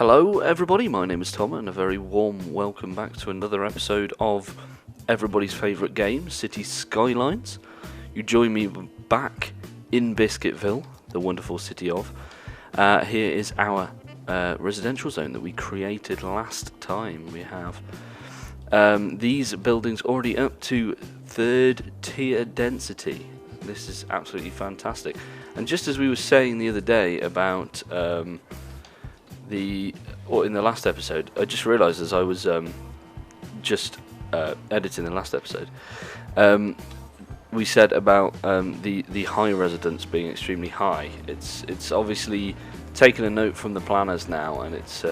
Hello everybody, my name is Tom and a very warm welcome back to another episode of everybody's favourite game, City Skylines. You join me back in Biscuitville, the wonderful city of. Here is our residential zone that we created last time. We have these buildings already up to 3rd tier density. This is absolutely fantastic. And just as we were saying the other day about in the last episode, I just realised as I was editing the last episode, we said about the high residence being extremely high. It's obviously taken a note from the planners now, and it's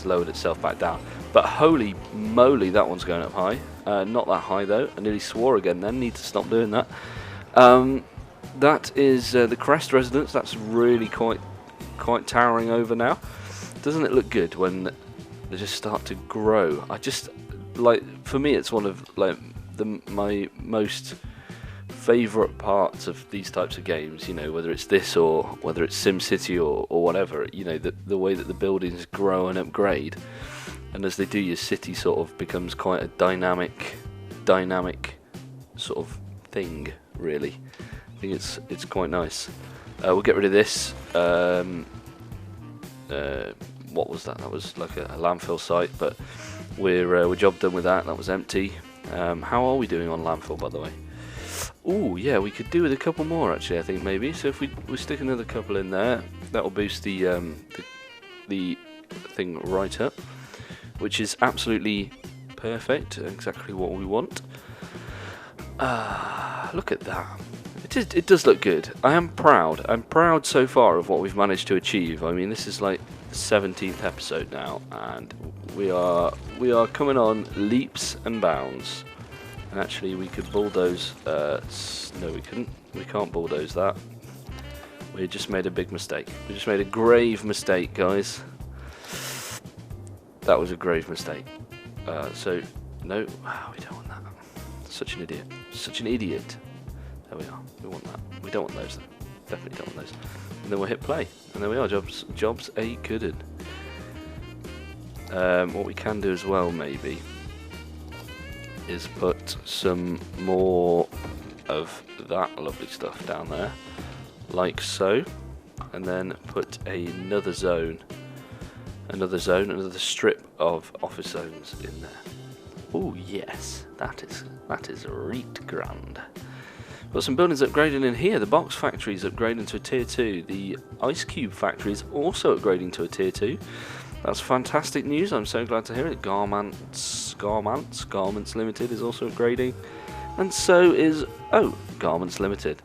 lowered itself back down. But holy moly, that one's going up high. Not that high though. I nearly swore again. Then need to stop doing that. That is the Crest residence. That's really quite towering over now. Doesn't it look good when they just start to grow? I just for me, it's one of my most favourite parts of these types of games. You know, whether it's this or whether it's SimCity or whatever. You know, the way that the buildings grow and upgrade, and as they do, your city sort of becomes quite a dynamic sort of thing. Really, I think it's quite nice. We'll get rid of this. What was that? That was like a landfill site, but we're job done with that. That was empty. How are we doing on landfill, by the way? Oh yeah, we could do with a couple more actually. I think maybe. So if we stick another couple in there, that will boost the thing right up, which is absolutely perfect. Exactly what we want. Look at that. It does look good. I am proud. I'm proud so far of what we've managed to achieve. I mean, this is like the 17th episode now, and we are coming on leaps and bounds. And actually, we could bulldoze. No, we couldn't. We can't bulldoze that. We just made a big mistake. We just made a grave mistake, guys. That was a grave mistake. So no, we don't want that. Such an idiot. Such an idiot. There we are. We want that. We don't want those though. Definitely don't want those. And then we'll hit play. And there we are. Jobs a good un. What we can do as well maybe is put some more of that lovely stuff down there. Like so. And then put another strip of office zones in there. Oh yes, that is reet grand. Got some buildings upgrading in here. The box factory is upgrading to a tier 2. The ice cube factory is also upgrading to a tier 2. That's fantastic news. I'm so glad to hear it. Garments Limited is also upgrading, and so is Garments Limited.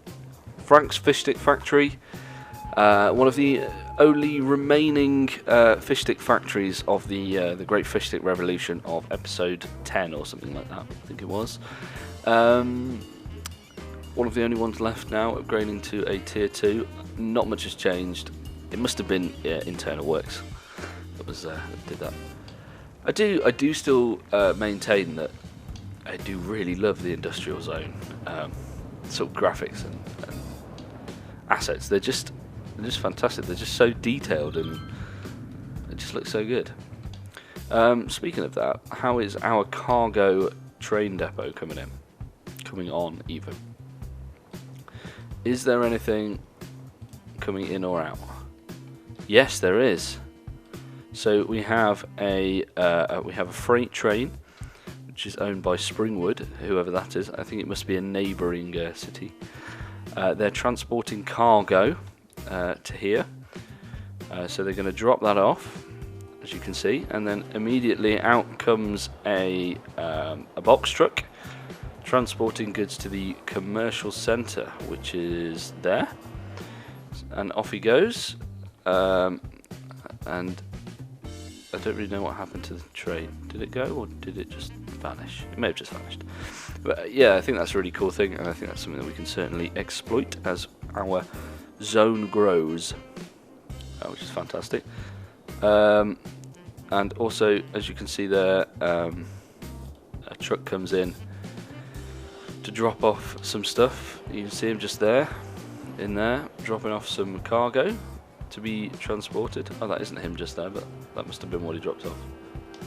Frank's fish stick factory, one of the only remaining fish stick factories of the Great Fish Stick Revolution of episode 10 or something like that. I think it was. One of the only ones left now, upgrading to a tier 2. Not much has changed. It must have been internal works that did that. I do still maintain that I do really love the industrial zone. Sort of graphics and assets. They're just fantastic. They're just so detailed and it just looks so good. Speaking of that, how is our cargo train depot coming on even? Is there anything coming in or out? Yes, there is. So we have a freight train, which is owned by Springwood, whoever that is. I think it must be a neighbouring city. They're transporting cargo to here. So they're going to drop that off, as you can see, and then immediately out comes a box truck transporting goods to the commercial centre, which is there, and off he goes. And I don't really know what happened to the train. Did it go or did it just vanish? It may have just vanished. But yeah, I think that's a really cool thing, and I think that's something that we can certainly exploit as our zone grows, which is fantastic. And also, as you can see there, a truck comes in to drop off some stuff. You can see him just there, in there, dropping off some cargo to be transported. Oh, that isn't him just there, but that must have been what he dropped off.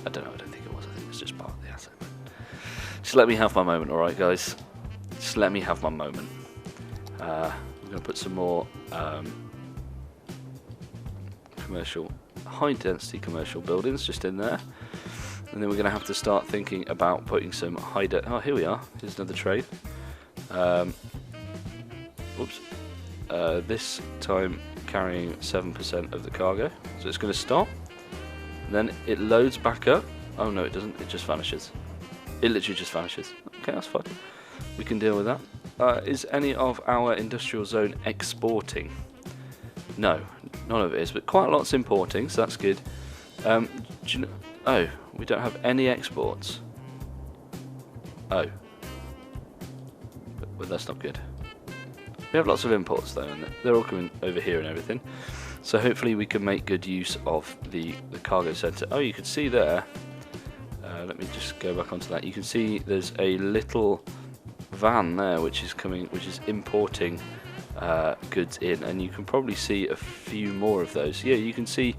I don't know, I don't think it was. I think it's just part of the asset. But just let me have my moment, alright guys? Just let me have my moment. I'm going to put some more commercial, high density commercial buildings just in there. And then we're going to have to start thinking about putting some oh, here we are. Here's another train. Oops. This time carrying 7% of the cargo. So it's going to stop. Then it loads back up. Oh no, it doesn't. It just vanishes. It literally just vanishes. Okay, that's fine. We can deal with that. Is any of our industrial zone exporting? No, none of it is, but quite a lot's importing, so that's good. Do you know, oh, we don't have any exports. Oh. But that's not good. We have lots of imports though, and they're all coming over here and everything. So hopefully we can make good use of the cargo centre. Oh, you can see there. Let me just go back onto that. You can see there's a little van there which is importing goods in, and you can probably see a few more of those. Yeah, you can see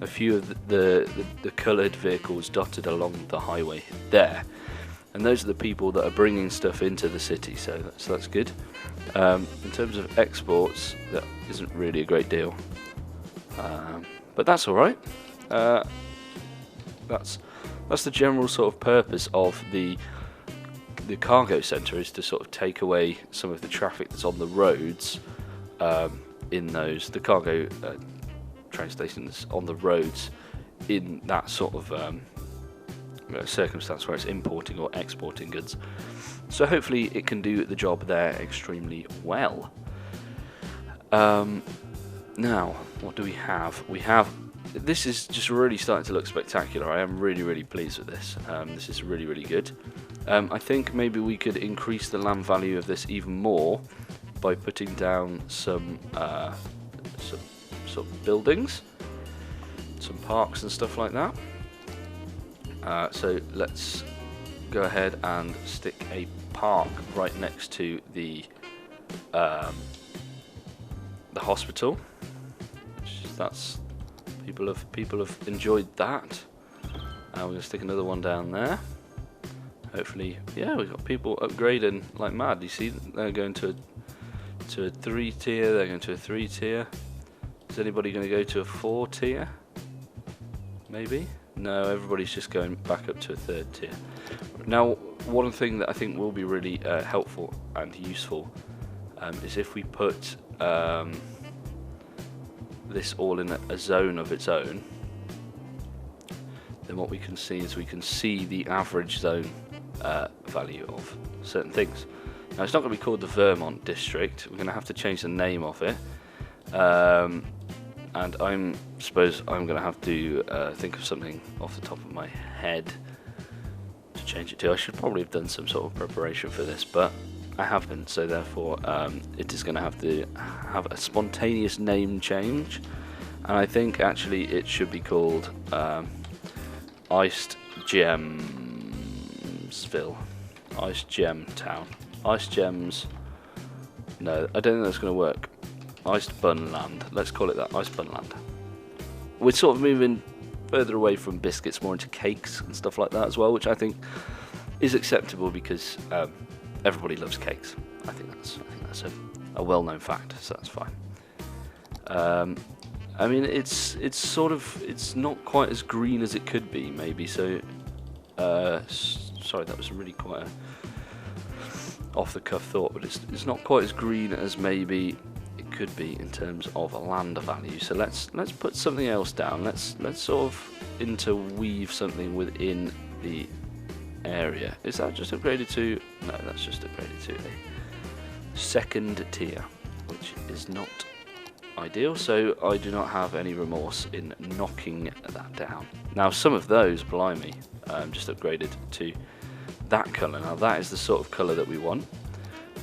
a few of the coloured vehicles dotted along the highway there, and those are the people that are bringing stuff into the city. So that's good. In terms of exports, that isn't really a great deal, but that's all right. That's the general sort of purpose of the cargo centre, is to sort of take away some of the traffic that's on the roads, in the cargo train stations on the roads, in that sort of circumstance where it's importing or exporting goods. So hopefully it can do the job there extremely well. Now, what do we have? This is just really starting to look spectacular. I am really pleased with this. This is really good. I think maybe we could increase the land value of this even more by putting down some sort of buildings, some parks and stuff like that. So let's go ahead and stick a park right next to the hospital. That's people have enjoyed that. We're going to stick another one down there. Hopefully, yeah, we've got people upgrading like mad. You see, they're going to a 3 tier. They're going to a 3 tier. Is anybody going to go to a 4 tier? Maybe. No, everybody's just going back up to a 3rd tier. Now, one thing that I think will be really helpful and useful is if we put this all in a zone of its own. Then what we can see is we can see the average zone value of certain things. Now, it's not going to be called the Vermont District. We're going to have to change the name of it. And I suppose I'm going to have to think of something off the top of my head to change it to. I should probably have done some sort of preparation for this, but I haven't, so therefore it is going to have a spontaneous name change. And I think actually it should be called Iced Gemsville. Iced Gem Town. Iced Gems. No, I don't think that's going to work. Iced Bun Land. Let's call it that. Iced Bun Land. We're sort of moving further away from biscuits, more into cakes and stuff like that as well, which I think is acceptable because everybody loves cakes. I think that's a well-known fact, so that's fine. I mean, it's not quite as green as it could be, maybe. So, sorry, that was really quite a off-the-cuff thought, but it's not quite as green as maybe it could be in terms of a land value. So let's put something else down. Let's sort of interweave something within the area. Is that just upgraded to? No, that's just upgraded to a 2nd tier, which is not ideal, so I do not have any remorse in knocking that down. Now, some of those, blimey, just upgraded to that colour. Now, that is the sort of colour that we want.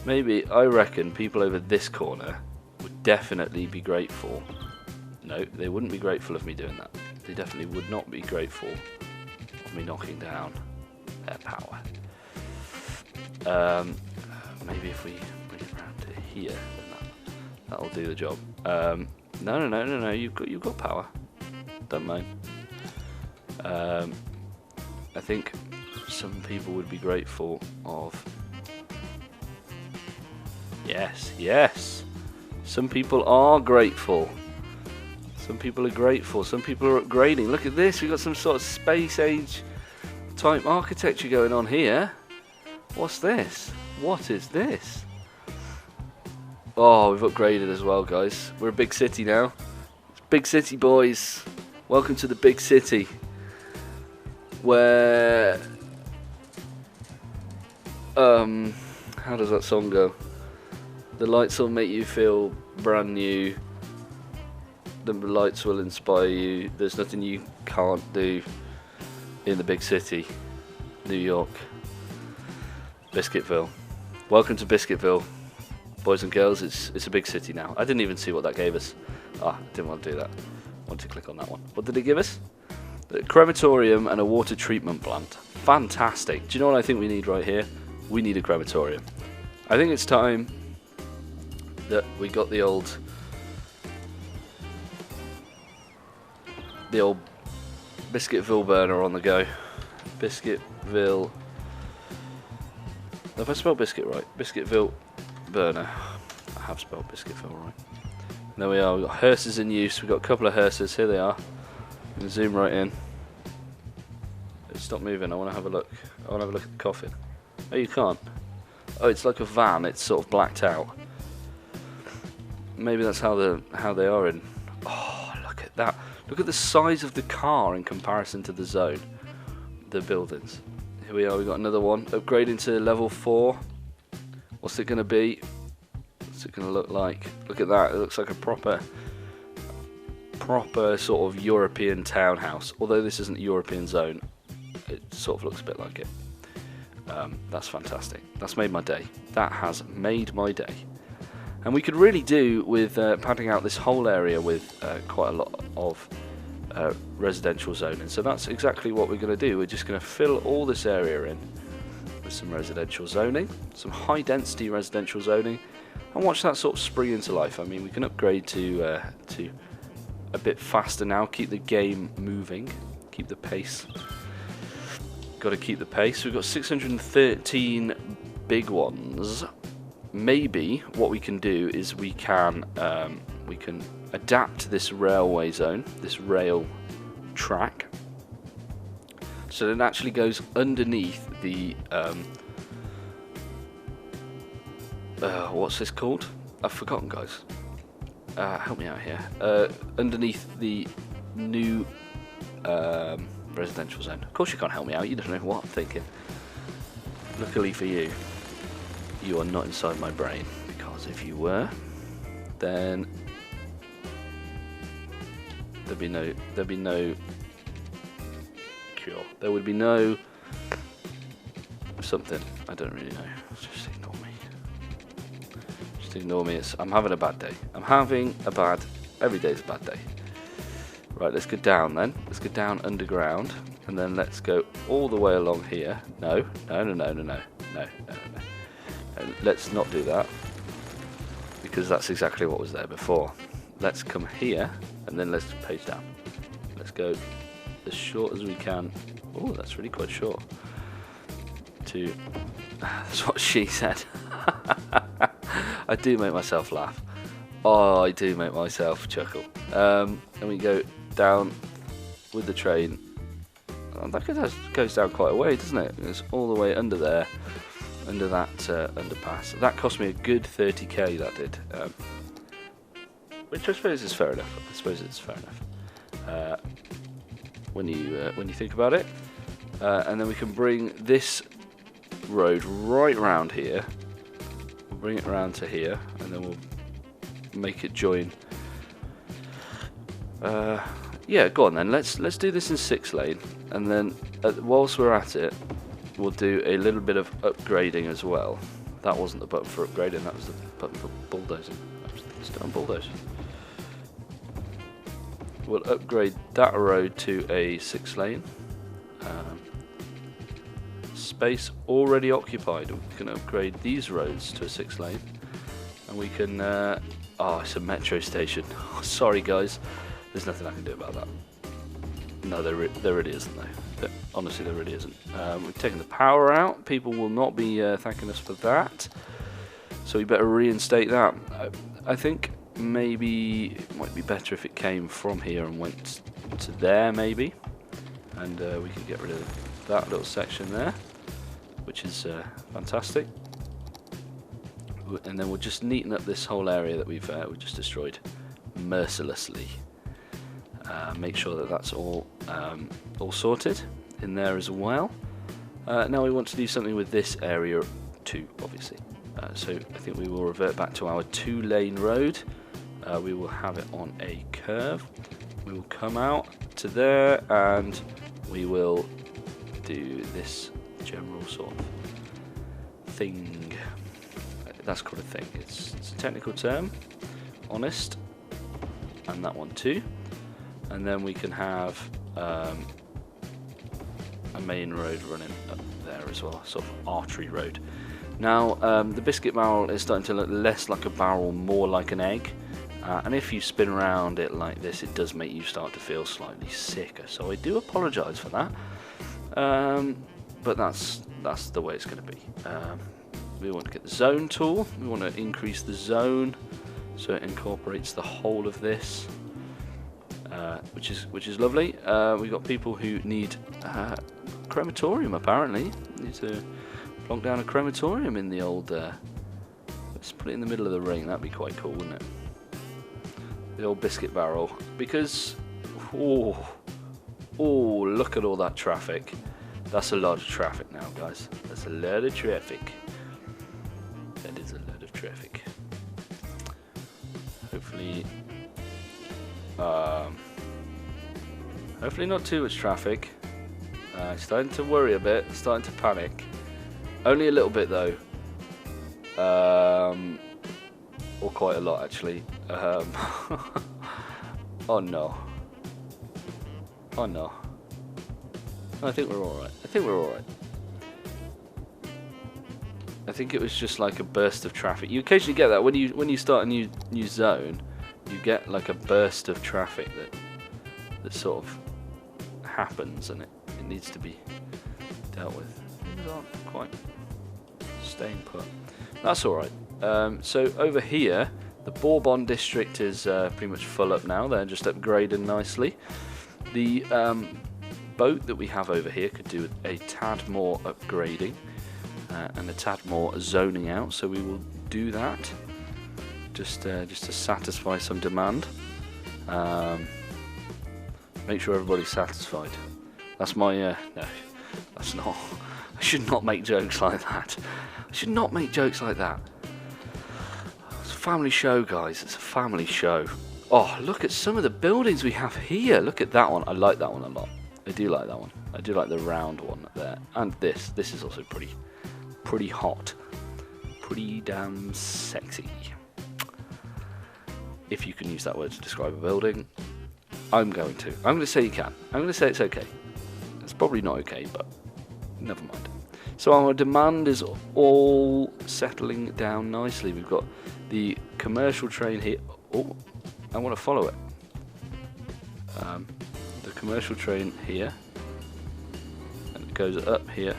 Maybe, I reckon, people over this corner would definitely be grateful. No, they wouldn't be grateful of me doing that. They definitely would not be grateful of me knocking down their power. Maybe if we bring it around to here, then that'll do the job. No. You've got power. Don't mind. I think some people would be grateful of. Yes. Some people are grateful. Some people are grateful. Some people are upgrading. Look at this. We've got some sort of space age type architecture going on here. What's this? What is this? Oh, we've upgraded as well, guys. We're a big city now. It's big city, boys. Welcome to the big city. Where... how does that song go? The lights will make you feel brand new. The lights will inspire you. There's nothing you can't do in the big city. New York. Biscuitville. Welcome to Biscuitville. Boys and girls, it's a big city now. I didn't even see what that gave us. I didn't want to do that. I wanted to click on that one. What did it give us? A crematorium and a water treatment plant. Fantastic. Do you know what I think we need right here? We need a crematorium. I think it's time that we got the old Biscuitville burner on the go. Biscuitville. Have I spelled Biscuit right? Biscuitville burner. I have spelled Biscuitville right. There we are. We've got hearses in use. We've got a couple of hearses. Here they are. I'm going to zoom right in. Stop moving. I want to have a look. I want to have a look at the coffin. Oh, you can't. Oh, it's like a van. It's sort of blacked out. Maybe that's how they are in. Oh, look at that. Look at the size of the car in comparison to the zone. The buildings. Here we are. We've got another one. Upgrading to level 4. What's it going to be? What's it going to look like? Look at that. It looks like a proper sort of European townhouse. Although this isn't a European zone, it sort of looks a bit like it. That's fantastic. That's made my day. That has made my day. And we could really do with padding out this whole area with quite a lot of residential zoning. So that's exactly what we're going to do. We're just going to fill all this area in with some residential zoning, some high density residential zoning, and watch that sort of spring into life. I mean, we can upgrade to a bit faster now, keep the game moving, keep the pace. Got to keep the pace. We've got 613 big ones. Maybe what we can do is we can adapt this railway zone, this rail track, so that it actually goes underneath the what's this called? I've forgotten, guys. Help me out here. Underneath the new residential zone. Of course you can't help me out. You don't know what I'm thinking. Luckily for you, you are not inside my brain, because if you were, then there'd be no cure. There would be no something. I don't really know. Just ignore me. Just ignore me. I'm having a bad day. Every day's a bad day. Right, let's go down then. Let's go down underground, and then let's go all the way along here. No. Let's not do that, because that's exactly what was there before. Let's come here, and then let's page down. Let's go as short as we can. Oh, that's really quite short. That's what she said. I do make myself laugh. Oh, I do make myself chuckle. And we go down with the train. Oh, that goes down quite a way, doesn't it? It's all the way under there. Under that underpass. That cost me a good 30k, that did. Which I suppose is fair enough. When you think about it. And then we can bring this road right round here. We'll bring it around to here, and then we'll make it join. Yeah, go on then. Let's do this in 6 lane, and then whilst we're at it, we'll do a little bit of upgrading as well. That wasn't the button for upgrading, that was the button for bulldozing. Still on bulldoze. We'll upgrade that road to a 6 lane. Space already occupied. We can upgrade these roads to a 6 lane, and we can Oh, it's a metro station. Sorry guys, there's nothing I can do about that. No, there really isn't though. Honestly, there really isn't. We've taken the power out. People will not be thanking us for that. So we better reinstate that. I think maybe it might be better if it came from here and went to there maybe. And we can get rid of that little section there, which is fantastic. And then we'll just neaten up this whole area that we've just destroyed mercilessly. Make sure that that's all sorted in there as well. Now we want to do something with this area too, obviously. So I think we will revert back to our 2-lane road. We will have it on a curve. We will come out to there and we will do this general sort of thing. That's called a thing. It's a technical term. Honest. And that one too. And then we can have a main road running up there as well, sort of artery road. Now the biscuit barrel is starting to look less like a barrel, more like an egg, and if you spin around it like this, it does make you start to feel slightly sicker, so I do apologise for that, but that's the way it's going to be. We want to get the zone tool. We want to increase the zone so it incorporates the whole of this. Which is lovely. We've got people who need crematorium apparently. Need to plonk down a crematorium in the old. Let's put it in the middle of the ring. That'd be quite cool, wouldn't it? The old biscuit barrel. Because oh, look at all that traffic. That's a lot of traffic now, guys. That's a lot of traffic. That is a lot of traffic. Hopefully. Hopefully not too much traffic. Starting to worry a bit, starting to panic. Only a little bit though. Or quite a lot actually. Oh no. Oh no. I think we're alright. I think we're alright. I think it was just like a burst of traffic. You occasionally get that when you start a new zone. You get like a burst of traffic that sort of happens, and it needs to be dealt with. Things aren't quite staying put. That's all right. So over here, the Bourbon district is pretty much full up now. They're just upgraded nicely. The boat that we have over here could do with a tad more upgrading and a tad more zoning out. So we will do that. Just to satisfy some demand. Make sure everybody's satisfied. That's my no, that's not. I should not make jokes like that. I should not make jokes like that. It's a family show, guys. It's a family show. Oh, look at some of the buildings we have here. Look at that one. I like that one a lot. I do like that one. I do like the round one there. And this. This is also pretty hot. Pretty damn sexy. If you can use that word to describe a building, I'm going to. I'm going to say you can. I'm going to say it's okay. It's probably not okay, but never mind. So our demand is all settling down nicely. We've got the commercial train here. Oh, I want to follow it. The commercial train here, and it goes up here.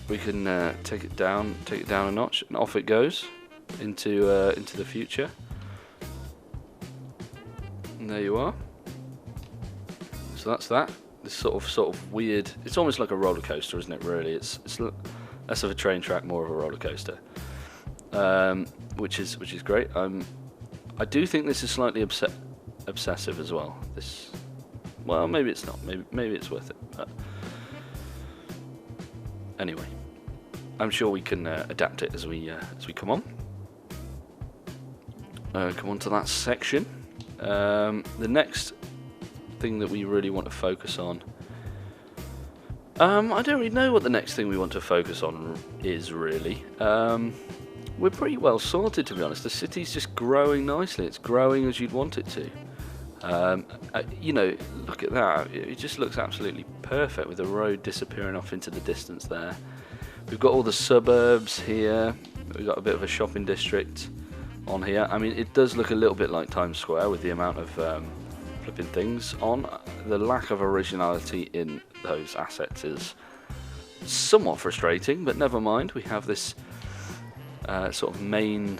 We can take it down a notch, and off it goes into the future. And there you are. So that's that. This sort of weird. It's almost like a roller coaster, isn't it? Really, it's less of a train track, more of a roller coaster, which is great. I do think this is slightly obsessive as well. This, well, maybe it's not. Maybe it's worth it. But anyway, I'm sure we can adapt it as we come on. Come on to that section. The next thing that we really want to focus on. I don't really know what the next thing we want to focus on is really. We're pretty well sorted, to be honest. The city's just growing nicely. It's growing as you'd want it to. You know, look at that. It just looks absolutely perfect with the road disappearing off into the distance there. We've got all the suburbs here. We've got a bit of a shopping district on here. I mean, it does look a little bit like Times Square with the amount of flipping things on. The lack of originality in those assets is somewhat frustrating, but never mind. We have this sort of main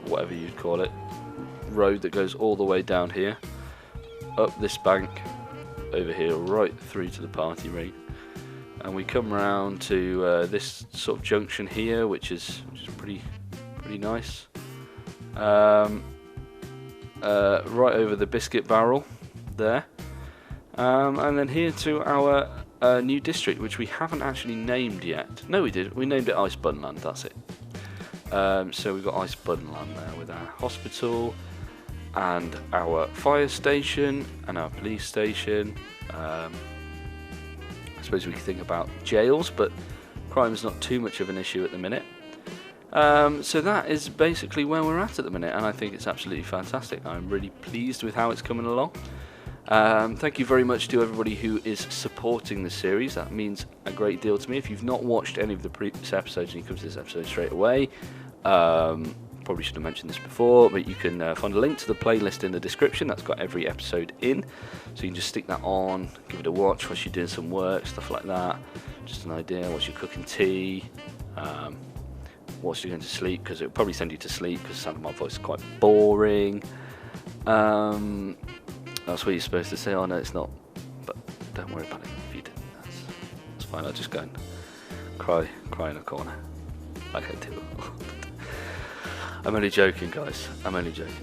whatever you'd call it, road that goes all the way down here, up this bank, over here, right through to the party ring, and we come round to this sort of junction here, which is pretty nice. Right over the Biscuit barrel there, and then here to our new district, which we haven't actually named yet. No, we did. We named it Ice Bunland. That's it. So we've got Ice Bunland there with our hospital and our fire station and our police station. I suppose we could think about jails, but crime is not too much of an issue at the minute. So that is basically where we're at the minute, and I think it's absolutely fantastic. I'm really pleased with how it's coming along. Thank you very much to everybody who is supporting the series. That means a great deal to me. If you've not watched any of the previous episodes and you come to this episode straight away, probably should have mentioned this before, but you can find a link to the playlist in the description. That's got every episode in, so you can just stick that on, give it a watch whilst you're doing some work, stuff like that. Just an idea whilst you're cooking tea, whilst you're going to sleep, because it will probably send you to sleep because the sound of my voice is quite boring. That's what you're supposed to say. Oh no, it's not, but don't worry about it if you didn't. That's fine. I'll just go and cry in a corner like I do. I'm only joking, guys. I'm only joking.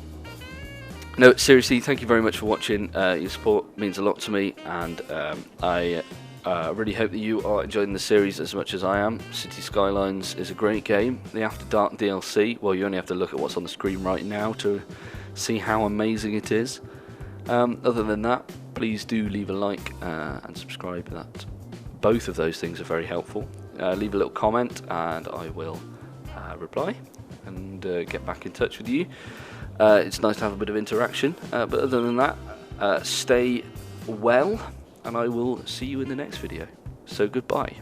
No, seriously, thank you very much for watching. Your support means a lot to me, and I really hope that you are enjoying the series as much as I am. City Skylines is a great game. The After Dark DLC, well, you only have to look at what's on the screen right now to see how amazing it is. Other than that, please do leave a like and subscribe. That both of those things are very helpful. Leave a little comment and I will reply and get back in touch with you. It's nice to have a bit of interaction, but other than that, stay well, and I will see you in the next video. So goodbye.